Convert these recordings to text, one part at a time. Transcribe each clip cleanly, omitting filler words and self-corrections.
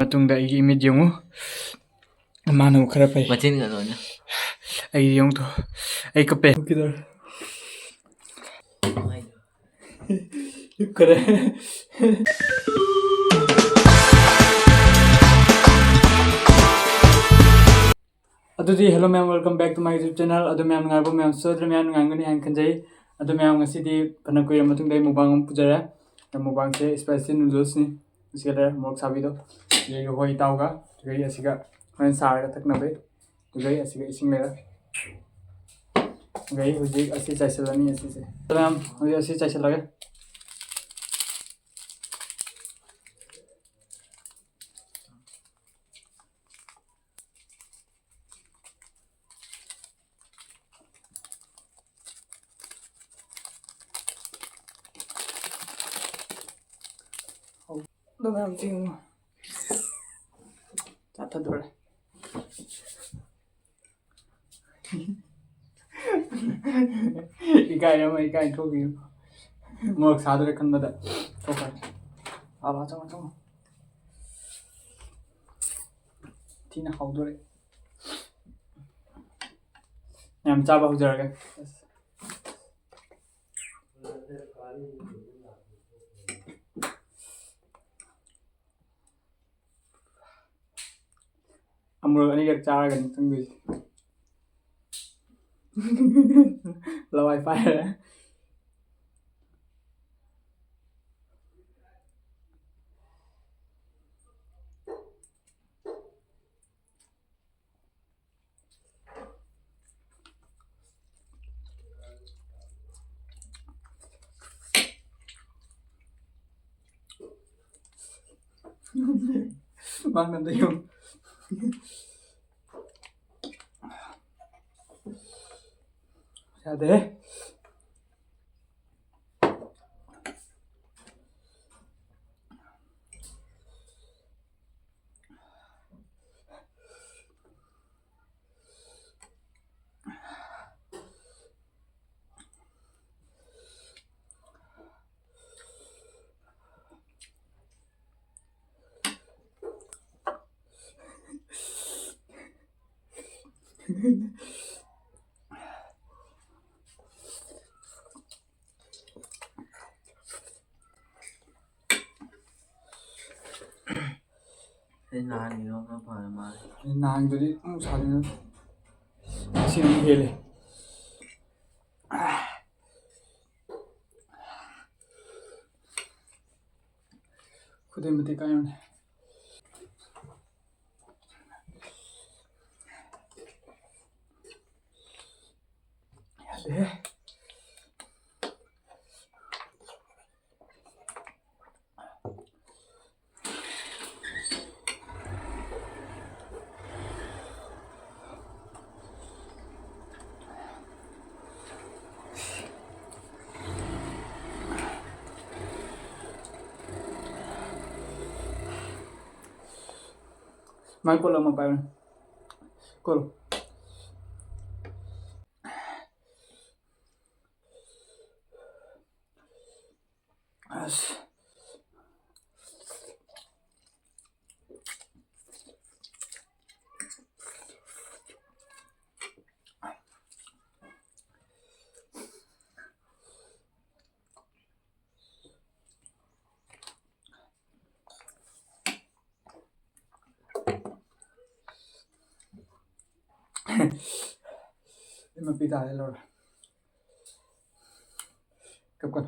ꯃꯇꯨꯡꯗ ꯑꯩꯒꯤ ꯏꯃꯤꯠ ꯌꯦꯡꯉꯨ ꯃꯥꯅꯕꯨ ꯈꯔ ꯐꯩ ꯃꯆꯤꯟꯒ ꯂꯣꯏꯅ ꯑꯩ ꯌꯦꯡꯉꯨ ꯑꯩ ꯀꯞꯄꯦ ꯈꯔ ꯑꯗꯨꯗꯤ ꯍꯦꯜꯂꯣ ꯃꯌꯥꯝ welcome back to my YouTube channel ꯑꯗꯨ ꯃꯌꯥꯝ ꯅꯨꯡꯉꯥꯏꯕ ꯃꯌꯥꯝ ꯁꯣꯏꯗ꯭ꯔꯦ ꯃꯌꯥꯝ ꯅꯨꯡꯉꯥꯏꯒꯅꯤ ꯍꯥꯏꯅ ꯈꯟꯖꯩ ꯑꯗꯨ ꯃꯌꯥꯝ ꯉꯁꯤꯗꯤ ꯐꯅ ꯀꯨꯏꯔ ꯃꯇꯨꯡꯗ ꯑꯩ ꯃꯨꯛꯕꯥꯡ ꯑꯃ ꯄꯨꯖꯔꯦ ꯃꯨꯛꯕꯥꯡꯁꯦ ꯁ꯭ꯄꯥꯏꯁꯤ ꯅꯨꯗꯜꯁꯅꯤ ꯑꯁꯤꯒ ꯂꯩꯔꯦ ꯃꯣꯔꯣꯛ ꯁꯥꯕꯤꯗꯣ ꯑꯗꯒꯤ ꯍꯣꯏ ꯇꯥꯎꯒ ꯑꯗꯨꯒ ꯑꯁꯤꯒ ꯍꯣꯔꯦꯟ ꯁꯥꯔꯒ ꯊꯛꯅꯕꯩ ꯑꯗꯨꯒ ꯑꯁꯤꯒ ꯏꯁꯤꯡ ꯂꯩꯔꯦ ꯑꯗꯨꯒ ꯍꯧꯖꯤꯛ ꯑꯁꯤ ꯆꯥꯏꯁꯤꯜꯂꯅꯤ ꯑꯁꯤꯁꯦ ꯃꯌꯥꯝ ꯍꯧꯖꯤꯛ ꯑꯁꯤ ꯆꯥꯏꯁꯤꯜꯂꯒꯦ ꯑꯗꯨ ꯃꯌꯥꯝ ꯆꯤꯡꯉꯨ ꯆꯥꯊꯗꯣꯔꯦ ꯏꯀꯥꯏ ꯊꯣꯛꯈꯤꯌꯨ ꯃꯣꯔꯣꯛ ꯁꯥꯗꯣꯔꯦ ꯈꯟꯕꯗ ꯊꯣꯛꯈ꯭ꯔꯦ ꯆꯪꯉꯣ ꯊꯤꯅ ꯍꯥꯎꯗꯣꯔꯦ ꯌꯥꯝ ꯆꯥꯕ ꯍꯧꯖꯔꯒꯦ ꯑꯃꯨꯔꯛ ꯑꯅꯤꯔꯛ ꯆꯥꯔꯒꯅꯤ ꯈꯪꯗꯣꯏꯁꯦ ꯂꯋꯥꯏ ꯄꯥꯏꯔꯦ ꯃꯥꯡꯅꯗ ꯌꯨꯝ ꯌꯥꯗꯦ ꯅꯍꯥꯟꯒꯤꯗꯣ ꯈꯔ ꯐꯔ ꯃꯥꯜꯂꯦ ꯅꯍꯥꯟꯗꯨꯗꯤ ꯁꯥꯗꯅ ꯁꯤ ꯑꯃꯨꯛ ꯍꯦꯜꯂꯦ ꯈꯨꯗꯩ ꯃꯇꯤꯛ ꯀꯥꯏꯔꯝꯅꯦ ꯌꯥꯗꯦ Mai cô làm một bài này cô mà pita lên rồi cấp con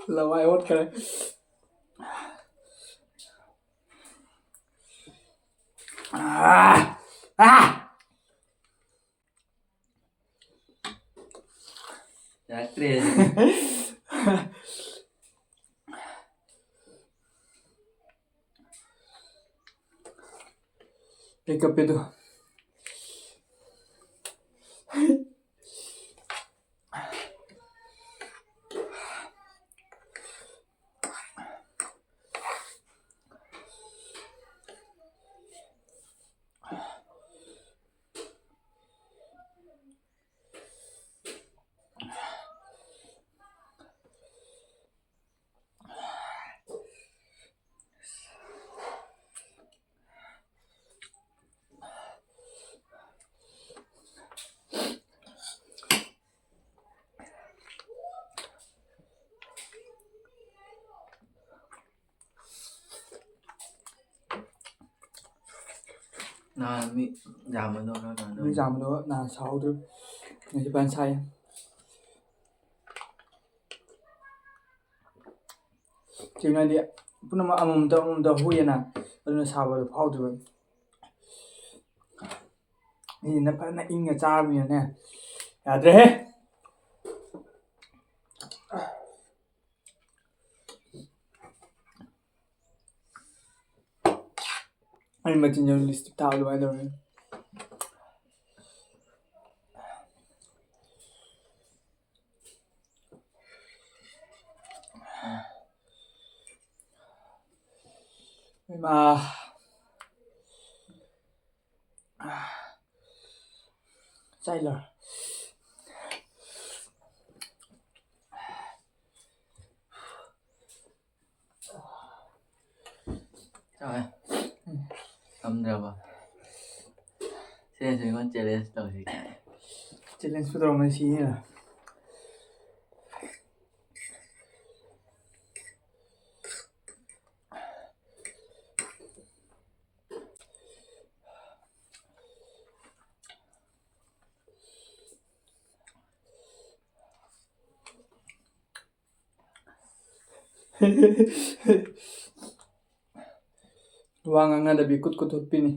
là vai hốt cái đấy cái cặp itu ꯅꯍꯥꯟ ꯌꯥꯝꯕꯗꯣ ꯈꯔ ꯀꯩꯅꯣ ꯃꯤ ꯇꯧꯋꯤ. ꯌꯥꯝꯕꯗꯣ ꯅꯍꯥꯟ ꯁꯥꯍꯧꯗ꯭ꯔꯦ ꯉꯁꯤ ꯐꯖꯅ ꯁꯥꯏ ꯆꯦꯡꯅꯗꯤ ꯄꯨꯝꯅꯃꯛ ꯑꯃꯃꯝꯇ ꯍꯨꯏꯌꯦꯅ ꯑꯗꯨꯅ ꯁꯥꯕꯗꯣ ꯐꯥꯎꯗ꯭ꯔꯤꯕ ꯃꯤꯅ ꯐꯖꯅ ꯏꯪꯉ ꯆꯥꯔꯕꯅꯤꯅꯅꯦ ꯌꯥꯗ꯭ꯔꯦꯍꯦ ꯑꯩ ꯃꯆꯤꯟꯖ ꯂꯤꯁꯇꯤꯛ ꯊꯥꯕ ꯑꯗꯨꯃꯥꯏꯅ ꯇꯧꯔꯅꯤ 이마 사일러 ꯆꯥꯎꯋꯦ ꯉꯝꯗ꯭ꯔꯕ ꯁꯤꯅꯁꯨ ꯑꯩꯉꯣꯟ ꯆꯦꯂꯦꯟꯖ ꯇꯧꯁꯤ ꯆꯦꯂꯦꯟꯖ ꯇꯧꯔꯝꯃꯦ ꯁꯤꯅꯤꯅ ꯋꯥ ꯉꯥꯡꯅꯗꯕꯤ ꯀꯨꯠ ꯊꯣꯠꯄꯤꯅꯤ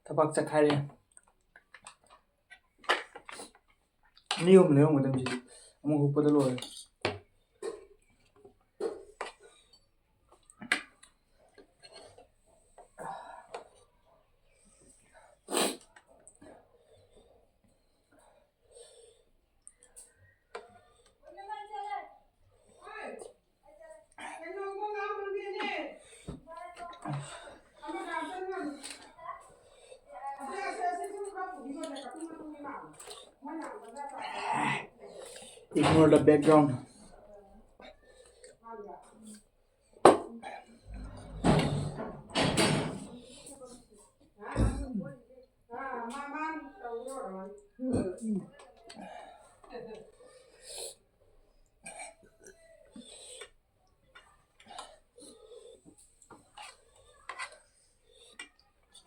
ꯊꯕꯛ ꯆꯠꯈꯥꯏꯔꯦ ꯑꯅꯤ ꯑꯍꯨꯝ ꯂꯩꯔꯝꯒꯗꯕꯁꯤꯗꯤ ꯑꯃꯨꯛ ꯍꯨꯛꯄꯗ ꯂꯣꯏꯔꯦ Ignore the background.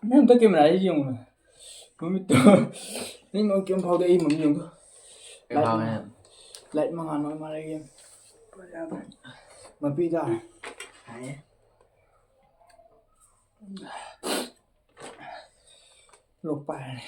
Nãy tôi kêu lại gì không? Không biết tôi. Nhưng mà kêu phao đây mà nhiều thôi. Lại mà ngàn nói mà đây game. Mà pizza. Luộc bài này.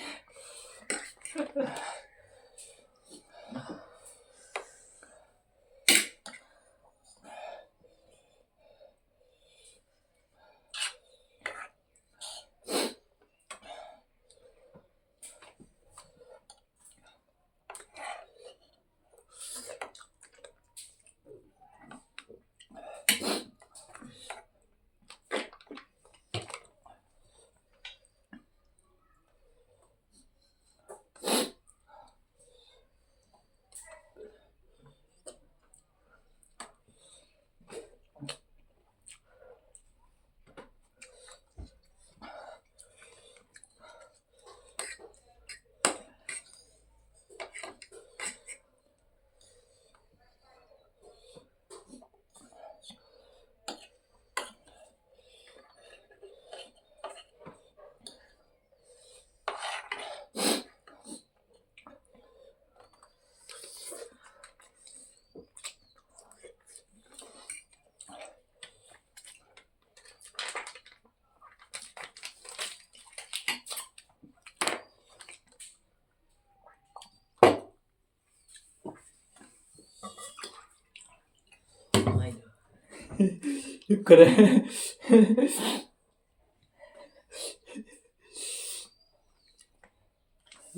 그래.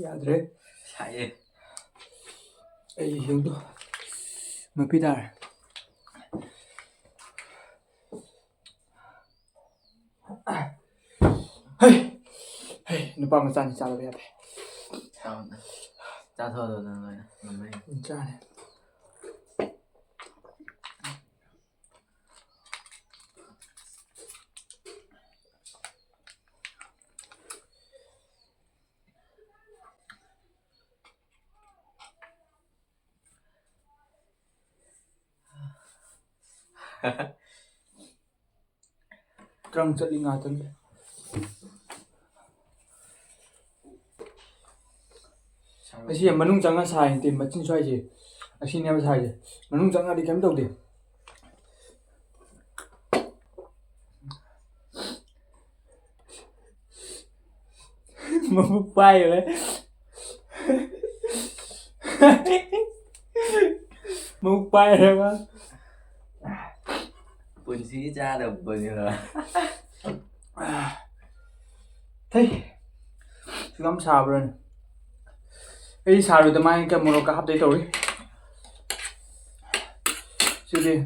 야들. ꯁꯥꯏꯑꯦ. 에이 형도. 뭐 피달. 헤이. 헤이, 누가 뭐 짠이 짜도 해야 돼. 짜서도 되는 거야. 너무 짜네. Trăng chất đi ngà tân Asi ya manung changa sai ti machin swai ji asi ne ba sai ji manung changa di kem tau di Mabuk pai rồi Mabuk pai rồi ba Bún xí cha được bún rồi. Thế Chứ lắm xào rồi Ê xào rồi tụi mai cái mồ cá hấp đấy rồi Chứ đi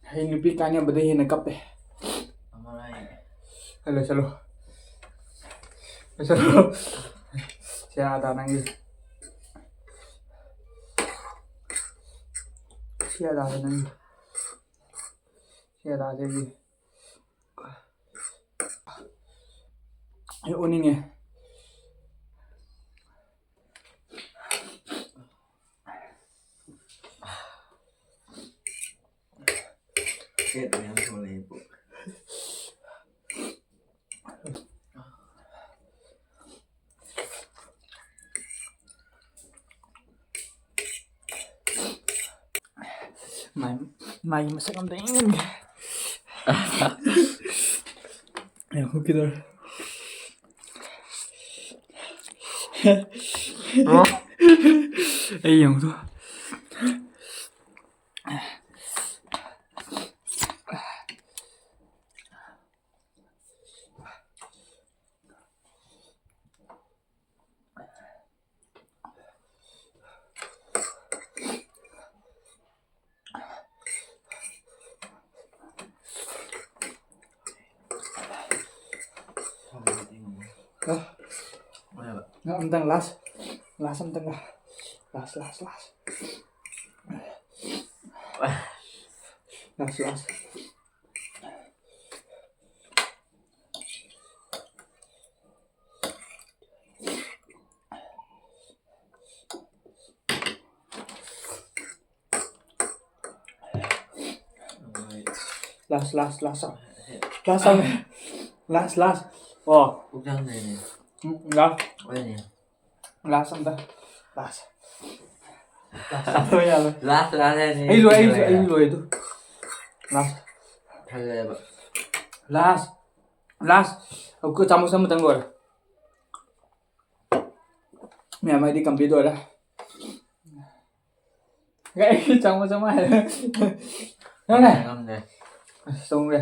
Hay nupi kanya bade hina kape Amarai. Hello chalo Chalo Siya ata nangi Siya ata nangi Siya ata nangi Ay uning eh Chết tụi em thua lì bộ. Mày mà sẽ không đánh Em không kia đâu Ê dòng thôi Nó âm tăng last âm tăng last last oh Úc chân này nè. last Đây nè. last âm tăng last thôi à rồi Lát đây nè. ấy lùi tu last Thay đây bạn. last cứ chăm một tăng rồi mẹ mày đi cầm đi rồi đó gãy trong một mai nó này xong rồi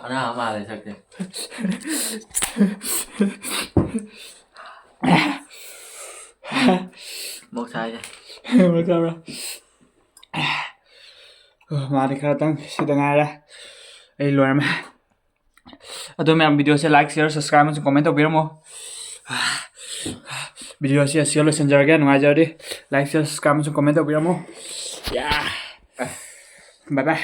Nó không mà lại thật kìa. Một sai chứ. Một sao rồi mà đi khá tăng sẽ đừng ai ra ấy luôn mà tôi mẹ video sẽ like share subscribe và comment tàu biết không video sẽ share lên giờ cái ngoài giờ đi like share subscribe và comment tàu biết không yeah bye bye